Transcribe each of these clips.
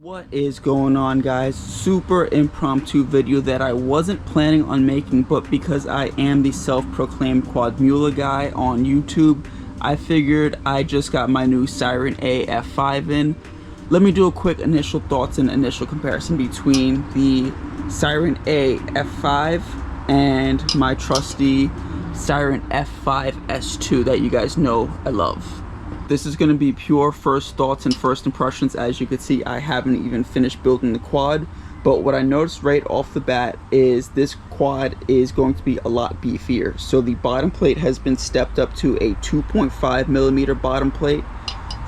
What is going on, guys? Super impromptu video that I wasn't planning on making, but because I am the self-proclaimed Quadmula guy on YouTube, I figured I just got my new SirenA F5 in. Let me do a quick initial thoughts and initial comparison between the SirenA F5 and my trusty Siren F5 S2 that you guys know I love. This is going to be pure first thoughts and first impressions. As you can see, I haven't even finished building the quad, but what I noticed right off the bat is this quad is going to be a lot beefier. So the bottom plate has been stepped up to a 2.5 millimeter bottom plate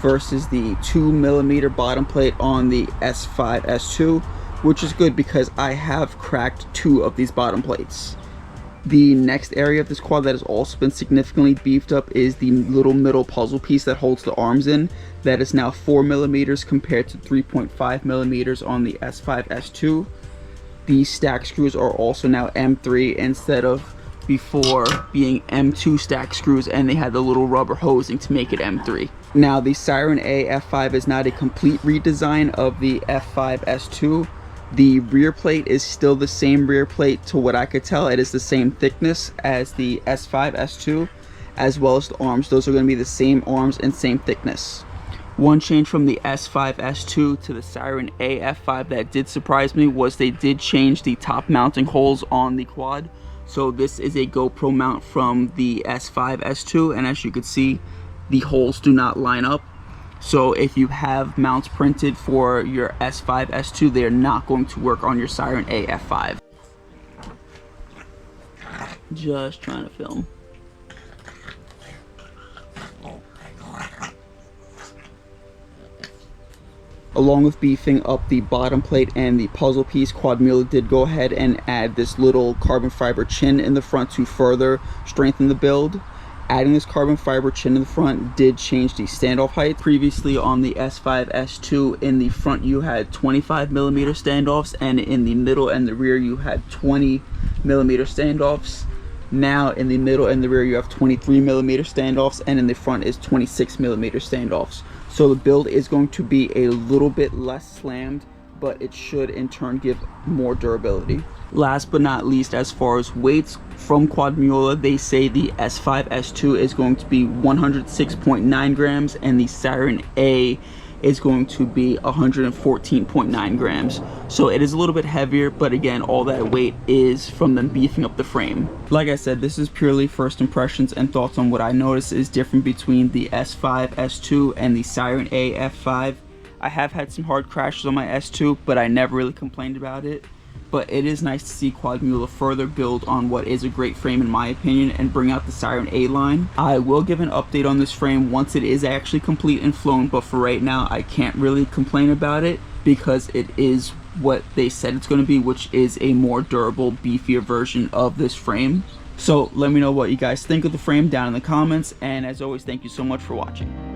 versus the 2 millimeter bottom plate on the S5 S2, which is good because I have cracked 2 of these bottom plates. The next area of this quad that has also been significantly beefed up is the little middle puzzle piece that holds the arms in. That is now 4 millimeters compared to 3.5 millimeters on the S5 S2. The stack screws are also now M3 instead of before being M2 stack screws, and they had the little rubber hosing to make it M3. Now the SirenA F5 is not a complete redesign of the F5 S2. The rear plate is still the same rear plate. To what I could tell, it is the same thickness as the S5 S2, as well as the arms. Those are going to be the same arms and same thickness. One change from the S5 S2 to the SirenA F5 that did surprise me was they did change the top mounting holes on the quad. So this is a GoPro mount from the S5 S2, and as you can see, the holes do not line up. So if you have mounts printed for your S5 S2, they're not going to work on your SirenA F5. Just trying to film. Along with beefing up the bottom plate and the puzzle piece, Quadmula did go ahead and add this little carbon fiber chin in the front to further strengthen the build. Adding this carbon fiber chin in the front did change the standoff height. Previously on the S5 S2, in the front you had 25 millimeter standoffs, and in the middle and the rear you had 20 millimeter standoffs. Now in the middle and the rear you have 23 millimeter standoffs, and in the front is 26 millimeter standoffs. So the build is going to be a little bit less slammed, but it should in turn give more durability. Last but not least, as far as weights from Quadmula, they say the S5 S2 is going to be 106.9 grams and the SirenA is going to be 114.9 grams. So it is a little bit heavier, but again, all that weight is from them beefing up the frame. Like I said, this is purely first impressions and thoughts on what I noticed is different between the S5 S2 and the SirenA F5. I have had some hard crashes on my S2, but I never really complained about it. But it is nice to see Quadmula further build on what is a great frame in my opinion and bring out the SirenA line. I will give an update on this frame once it is actually complete and flown, but for right now I can't really complain about it because it is what they said it's going to be, which is a more durable, beefier version of this frame. So let me know what you guys think of the frame down in the comments, and as always, thank you so much for watching.